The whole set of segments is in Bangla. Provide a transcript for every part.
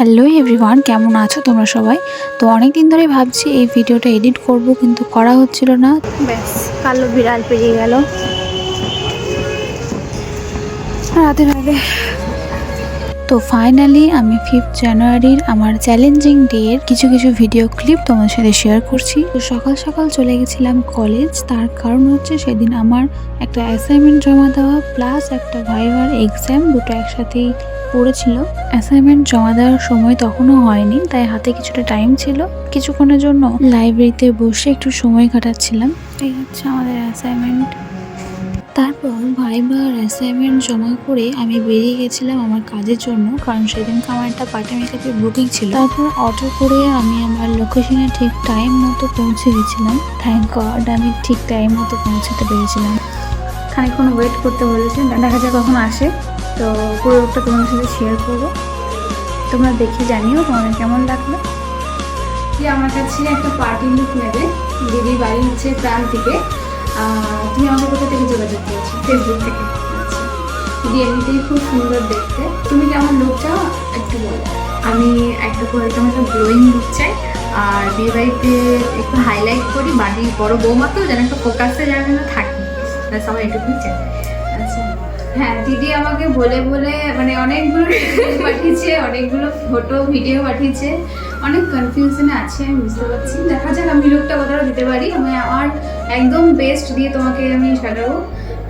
হ্যালো এভরিওয়ান, কেমন আছো তোমরা সবাই? তো অনেক দিন ধরে ভাবছি এই ভিডিওটা এডিট করব, কিন্তু করা হচ্ছিল না। ব্যাস, কালো বিড়াল পেরিয়ে গেল রাতে রাতে। তো ফাইনালি আমি 5th জানুয়ারির আমার চ্যালেঞ্জিং ডে এর কিছু ভিডিও ক্লিপ তোমার সাথে শেয়ার করছি। তো সকাল সকাল চলে গেছিলাম কলেজ। তার কারণ হচ্ছে সেদিন আমার একটা অ্যাসাইনমেন্ট জমা দেওয়া প্লাস একটা ভাইভার এক্সাম, দুটো একসাথেই পড়েছিল। অ্যাসাইনমেন্ট জমা দেওয়ার সময় তখনও হয়নি, তাই হাতে কিছুটা টাইম ছিল। কিছুক্ষণের জন্য লাইব্রেরিতে বসে একটু সময় কাটাচ্ছিলাম। এই হচ্ছে আমাদের অ্যাসাইনমেন্ট। তারপর ভাইবা আর অ্যাসাইনমেন্ট জমা করে আমি বেরিয়ে গেছিলাম আমার কাজের জন্য, কারণ সেদিনকে আমার একটা পার্টি মেকআপের বুকিং ছিল। তারপর অটো করে আমি আমার লোকেশনে ঠিক টাইম মতো পৌঁছে গেছিলাম। থ্যাংক গড আমি ঠিক টাইম মতো পৌঁছাতে পেরেছিলাম। খানিকক্ষণ ওয়েট করতে বলেছি, দেখা যাক কখন আসে। তো পুরো রূপটা তোমাদের সাথে শেয়ার করবো, তোমরা দেখে জানিও তোমাদের কেমন লাগলো। আমার কাছে একটা পার্টি লুক নেবে। দিদির বাড়ি হচ্ছে প্রান্তিকে। তুমি আমাকে কোথা থেকে যোগাযোগ করেছো? ফেসবুক থেকে। আচ্ছা, দিদি এমনিতেই খুব সুন্দর দেখতে। তুমি কেমন লুক চাও একটু বলো। আমি একটা গ্লোয়িং লুক চাই, আর বিয়ে বাড়িতে একটু হাইলাইট করি, বাড়ির বড় বৌমা তো যেন একটা ফোকাসে যেন থাকি, সবাই এটুকুই চাই। আচ্ছা হ্যাঁ, দিদি আমাকে বলে বলে মানে অনেকগুলো পাঠিয়েছে, অনেকগুলো ফটো ভিডিও পাঠিয়েছে। অনেক কনফিউশনে আছে, আমি বুঝতে পারছি। দেখা যাক আমি লুকটা কতটা দিতে পারি। আমি আমার একদম বেস্ট দিয়ে তোমাকে আমি সাজাবো,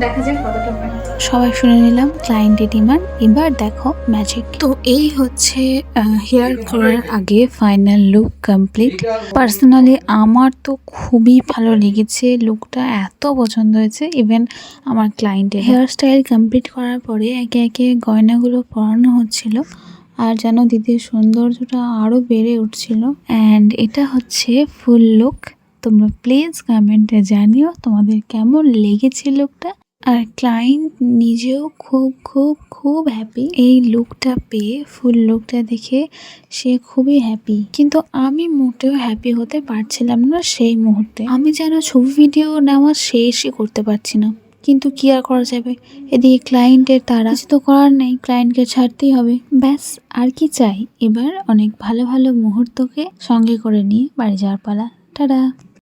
দেখা যাক কতটা পারি। সবাই শুনে নিলাম ক্লায়েন্টের ডিমান্ড, এবার দেখো ম্যাজিক। তো এই হচ্ছে হেয়ার করার আগে ফাইনাল লুক কমপ্লিট। পার্সোনালি আমার তো খুবই ভালো লেগেছে, লুকটা এত পছন্দ হয়েছে। ইভেন আমার ক্লায়েন্টের হেয়ার স্টাইল কমপ্লিট করার পরে একে একে গয়নাগুলো পরানো হচ্ছিল, আর যেন দিদির সৌন্দর্যটা আরও বেড়ে উঠছিল। অ্যান্ড এটা হচ্ছে ফুল লুক। তোমরা প্লিজ কমেন্টে জানিও তোমাদের কেমন লেগেছে লুকটা। আর ক্লায়েন্ট নিজেও খুব হ্যাপি এই লুকটা পেয়ে। ফুল লুকটা দেখে সে খুবই হ্যাপি, কিন্তু আমি মোটেও হ্যাপি হতে পারছিলাম না সেই মুহূর্তে। আমি যেন ছবি ভিডিও নেওয়া শেষই করতে পারছি না, কিন্তু কি আর করা যাবে। এদিকে ক্লায়েন্টের তারা, কিছু তো করার নেই, ক্লায়েন্টকে ছাড়তেই হবে। ব্যাস, আর কি চাই। এবার অনেক ভালো ভালো মুহূর্তকে সঙ্গে করে নিয়ে বাড়ি যাওয়ার পালা। টাটা।